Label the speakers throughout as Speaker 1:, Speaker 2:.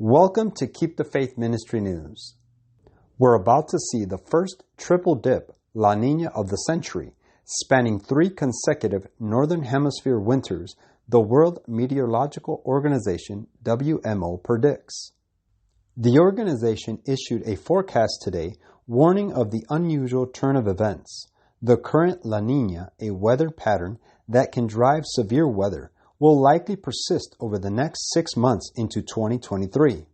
Speaker 1: Welcome to Keep the Faith Ministry News. We're about to see the first triple dip La Niña of the century, spanning 3 consecutive Northern Hemisphere winters, the World Meteorological Organization, WMO, predicts. The organization issued a forecast today warning of the unusual turn of events. The current La Niña, a weather pattern that can drive severe weather, will likely persist over the next 6 months into 2023.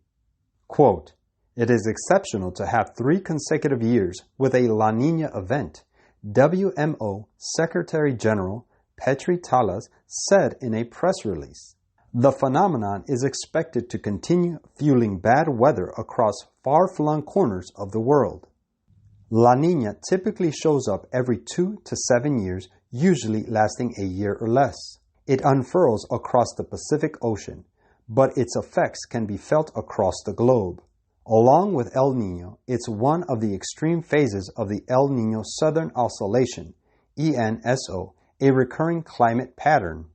Speaker 1: Quote, "It is exceptional to have 3 consecutive years with a La Niña event," WMO Secretary General Petri Talas said in a press release. The phenomenon is expected to continue fueling bad weather across far-flung corners of the world. La Niña typically shows up every 2 to 7 years, usually lasting a year or less. It unfurls across the Pacific Ocean, but its effects can be felt across the globe. Along with El Niño, it's one of the extreme phases of the El Niño Southern Oscillation, ENSO, a recurring climate pattern.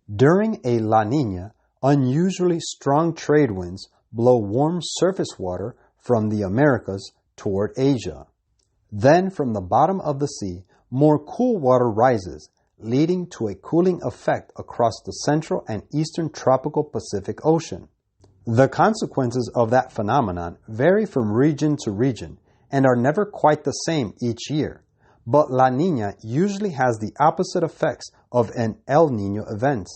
Speaker 1: During a La Niña, unusually strong trade winds blow warm surface water from the Americas toward Asia. Then from the bottom of the sea, more cool water rises, leading to a cooling effect across the central and eastern tropical Pacific Ocean. The consequences of that phenomenon vary from region to region and are never quite the same each year, but La Niña usually has the opposite effects of an El Niño event.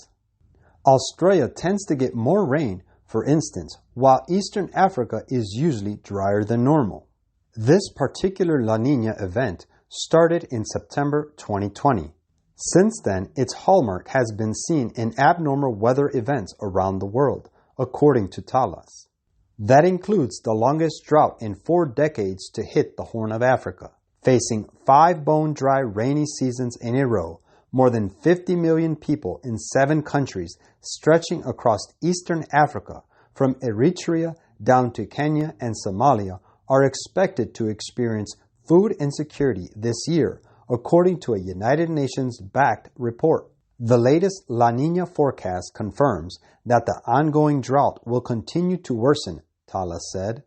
Speaker 1: Australia tends to get more rain, for instance, while Eastern Africa is usually drier than normal. This particular La Niña event started in September 2020. Since then, its hallmark has been seen in abnormal weather events around the world, according to Talas. That includes the longest drought in 4 decades to hit the Horn of Africa. Facing 5 bone-dry rainy seasons in a row, more than 50 million people in 7 countries stretching across Eastern Africa, from Eritrea down to Kenya and Somalia, are expected to experience food insecurity this year, according to a United Nations-backed report. The latest La Niña forecast confirms that the ongoing drought will continue to worsen, Talas said.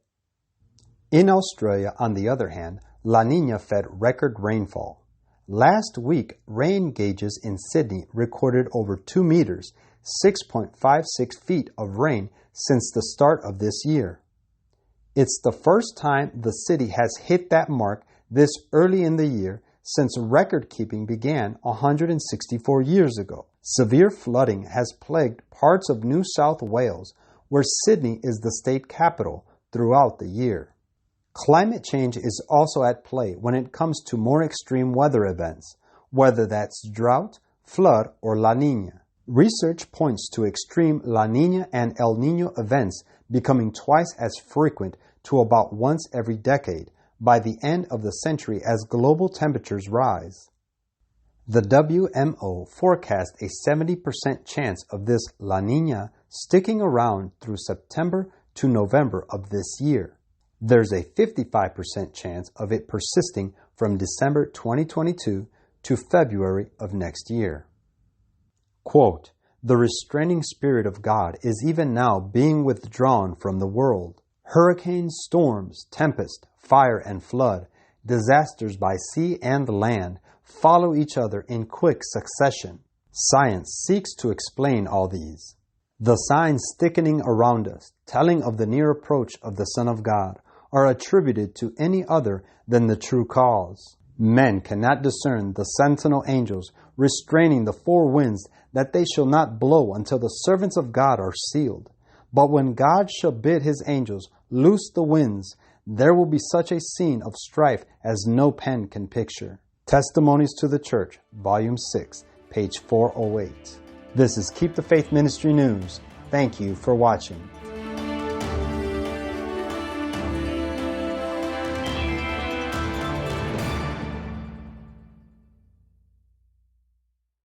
Speaker 1: In Australia, on the other hand, La Niña fed record rainfall. Last week, rain gauges in Sydney recorded over 2 meters, 6.56 feet of rain since the start of this year. It's the first time the city has hit that mark this early in the year since record-keeping began 164 years ago. Severe flooding has plagued parts of New South Wales, where Sydney is the state capital, throughout the year. Climate change is also at play when it comes to more extreme weather events, whether that's drought, flood, or La Niña. Research points to extreme La Niña and El Niño events becoming twice as frequent to about once every decade by the end of the century as global temperatures rise. The WMO forecast a 70% chance of this La Niña sticking around through September to November of this year. There's a 55% chance of it persisting from December 2022 to February of next year. Quote, "The restraining spirit of God is even now being withdrawn from the world. Hurricanes, storms, tempest, fire, and flood, disasters by sea and land follow each other in quick succession. Science seeks to explain all these. The signs thickening around us, telling of the near approach of the Son of God, are attributed to any other than the true cause. Men cannot discern the sentinel angels restraining the 4 winds that they shall not blow until the servants of God are sealed. But when God shall bid his angels loose the winds, there will be such a scene of strife as no pen can picture." Testimonies to the Church, Volume 6, page 408. This is Keep the Faith Ministry News. Thank you for watching.